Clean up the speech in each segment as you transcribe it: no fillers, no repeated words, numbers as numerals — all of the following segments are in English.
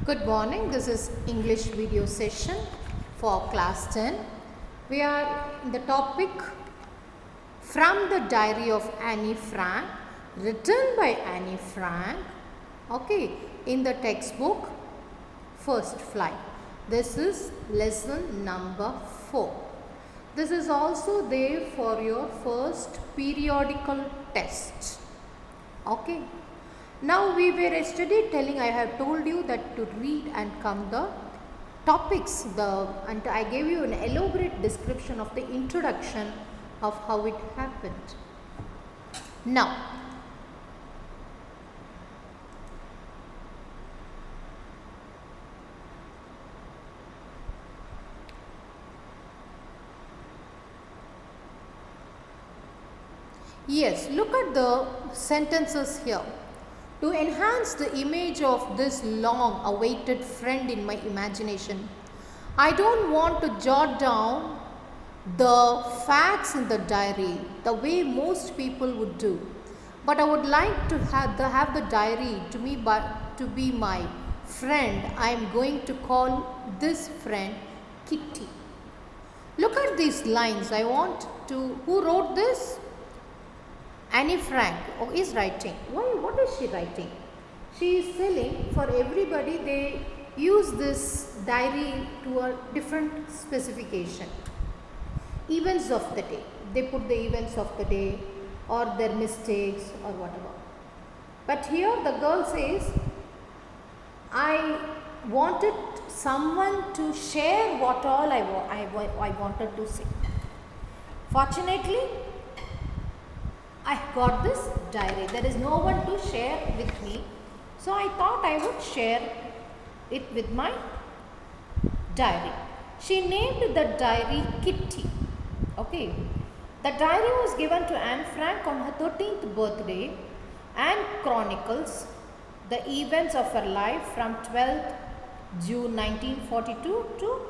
Good morning. This is English video session for class 10. We are in the topic From the Diary of Annie Frank, written by Annie Frank. Okay, in the textbook First Flight. This is lesson number 4. This is also there for your first periodical test. Okay. Now we were yesterday telling, I have told you that to read and come the topics, and I gave you an elaborate description of the introduction of how it happened. Now, yes, look at the sentences here. To enhance the image of this long awaited friend in my imagination, I don't want to jot down the facts in the diary the way most people would do, but I would like to have the diary to be my friend. I am going to call this friend Kitty. Look at these lines. Who wrote this? Annie Frank is writing. What is she writing? She is telling for everybody they use this diary to a different specification. Events of the day. They put the events of the day or their mistakes or whatever. But here the girl says, I wanted someone to share what all I wanted to say. Fortunately, I got this diary. There is no one to share with me. So I thought I would share it with my diary. She named the diary Kitty. Okay. The diary was given to Anne Frank on her 13th birthday and chronicles the events of her life from 12th June 1942 to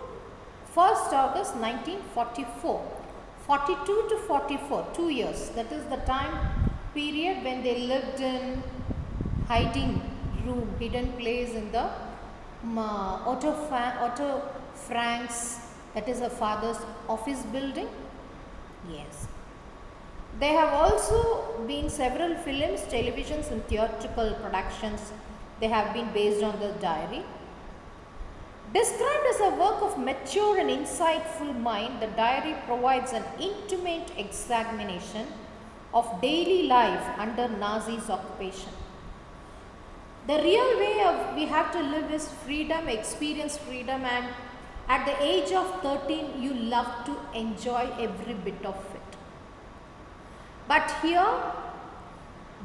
1st August 1944. 42 to 44, 2 years. That is the time period when they lived in hidden place in the Otto Frank's, that is her father's office building. Yes. There have also been several films, televisions and theatrical productions. They have been based on the diary. Described as a work of mature and insightful mind, the diary provides an intimate examination of daily life under Nazis' occupation. The real way we have to live is freedom, experience freedom, and at the age of 13 you love to enjoy every bit of it. But here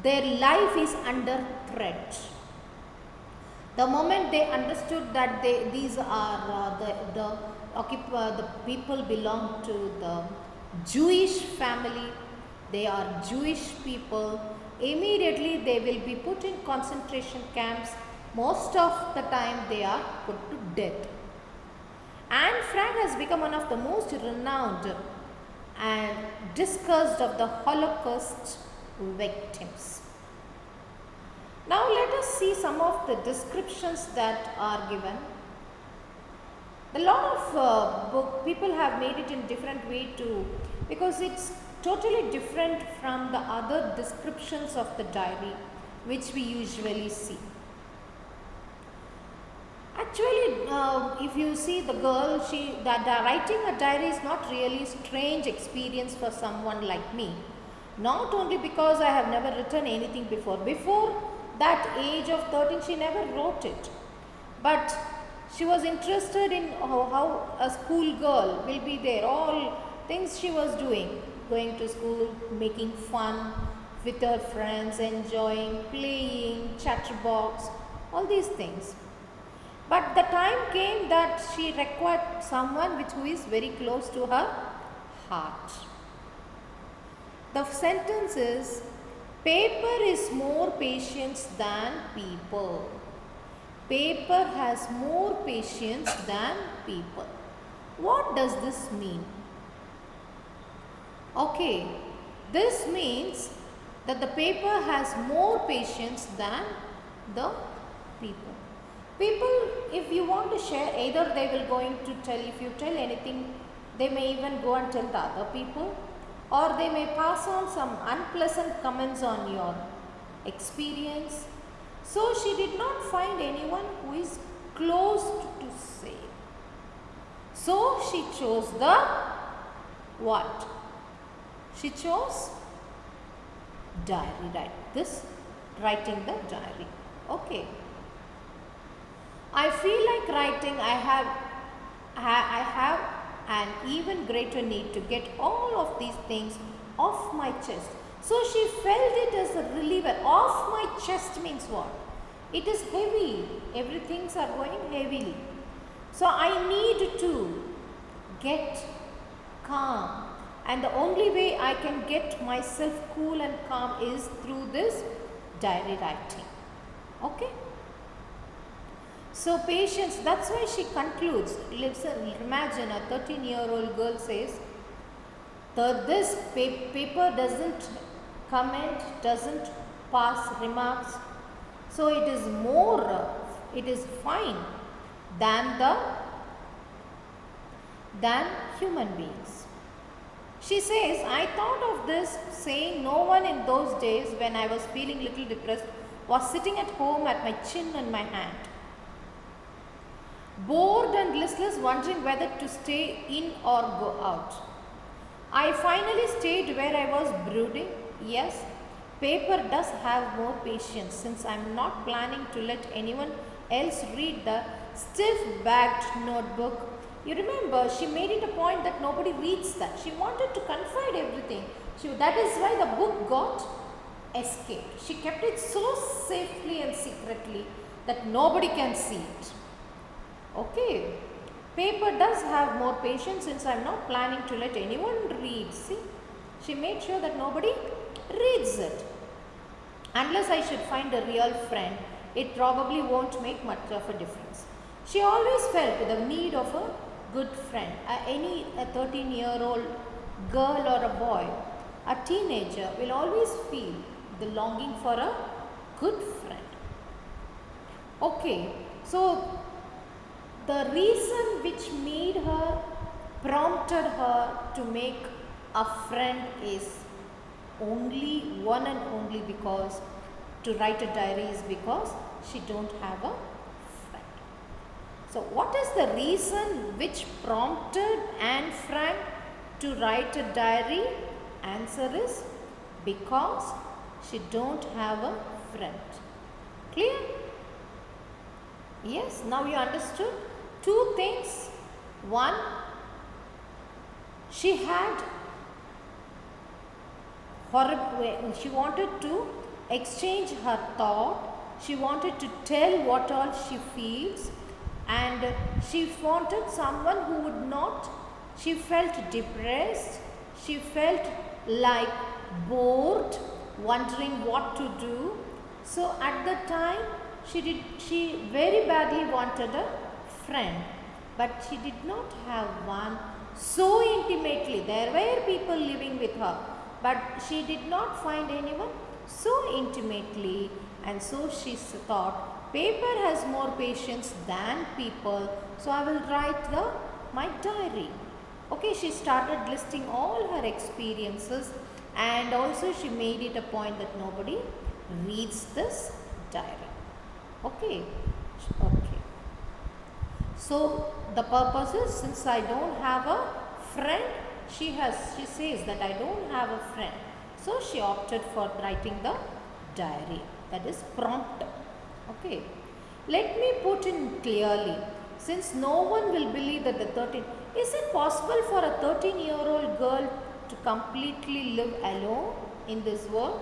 their life is under threat. The moment they understood that these are the people belong to the Jewish family, they are Jewish people, immediately they will be put in concentration camps. Most of the time they are put to death. Anne Frank has become one of the most renowned and discussed of the Holocaust victims. Now let us see some of the descriptions that are given. A lot of people have made it in different way too, because it's totally different from the other descriptions of the diary which we usually see. Actually, if you see the girl, writing a diary is not really strange experience for someone like me. Not only because I have never written anything before. Before that age of 13, she never wrote it. But she was interested in how a school girl will be there. All things she was doing. Going to school, making fun with her friends, enjoying, playing, chatterbox, all these things. But the time came that she required someone who is very close to her heart. The sentence is, paper is more patience than people. Paper has more patience than people. What does this mean? Okay, this means that the paper has more patience than the people. People, if you want to share, either they will going to tell, if you tell anything, they may even go and tell the other people, or they may pass on some unpleasant comments on your experience. So she did not find anyone who is close to say. So she chose the what? She chose diary, right? This, writing the diary. Okay. I feel like writing. I have an even greater need to get all of these things off my chest. So she felt it as a reliever. Off my chest means what? It is heavy. Everything are going heavily. So I need to get calm. And the only way I can get myself cool and calm is through this diary writing. Okay? So patience, that's why she concludes. Listen, imagine a 13-year-old girl says, this paper doesn't comment, doesn't pass remarks. So it is more, it is fine than human beings. She says, I thought of this saying no one in those days when I was feeling little depressed was sitting at home at my chin and my hand, bored and listless, wondering whether to stay in or go out. I finally stayed where I was brooding. Yes, paper does have more patience since I am not planning to let anyone else read the stiff-backed notebook. You remember, she made it a point that nobody reads that. She wanted to confide everything. That is why the book got escaped. She kept it so safely and secretly that nobody can see it. Okay, paper does have more patience since I am not planning to let anyone read. See, she made sure that nobody reads it. Unless I should find a real friend, it probably won't make much of a difference. She always felt the need of a good friend. A 13-year-old girl or a boy, a teenager will always feel the longing for a good friend. Okay, so the reason which prompted her to make a friend is only one and only because to write a diary is because she don't have a friend. So what is the reason which prompted Anne Frank to write a diary? Answer is because she don't have a friend. Clear? Yes, now you understood two things. One, she wanted to exchange her thought. She wanted to tell what all she feels, and she wanted someone who would not. She felt depressed. She felt like bored, wondering what to do. So at the time, she very badly wanted a friend, but she did not have one so intimately. There were people living with her, but she did not find anyone so intimately, and so she thought paper has more patience than people, so I will write my diary. Okay, she started listing all her experiences, and also she made it a point that nobody reads this diary. Okay. So the purpose is, since I don't have a friend, she says that I don't have a friend. So she opted for writing the diary, that is prompt. Okay. Let me put in clearly, since no one will believe that is it possible for a 13-year-old girl to completely live alone in this world?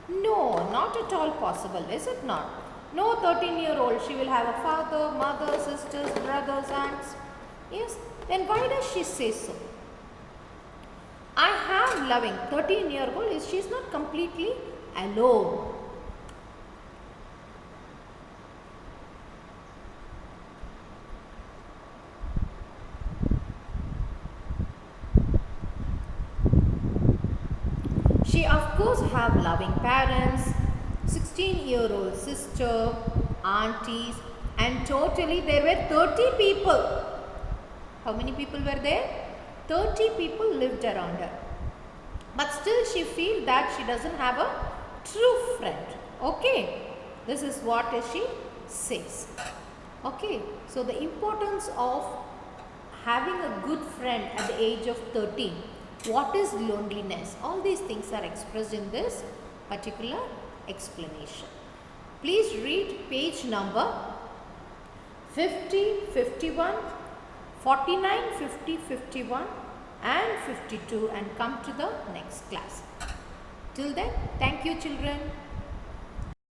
No, not at all possible, is it not? No 13-year-old, she will have a father, mother, sisters, brothers, aunts. Yes, then why does she say so? I have loving 13-year-old, she is not completely alone. She of course have loving parents, 16-year-old sister, aunties, and totally there were 30 people. How many people were there? 30 people lived around her. But still she feels that she doesn't have a true friend. Okay, this is what she says. Okay, so the importance of having a good friend at the age of 13. What is loneliness? All these things are expressed in this particular explanation. Please read page number 50, 51, 49, 50, 51 and 52 and come to the next class. Till then, thank you children.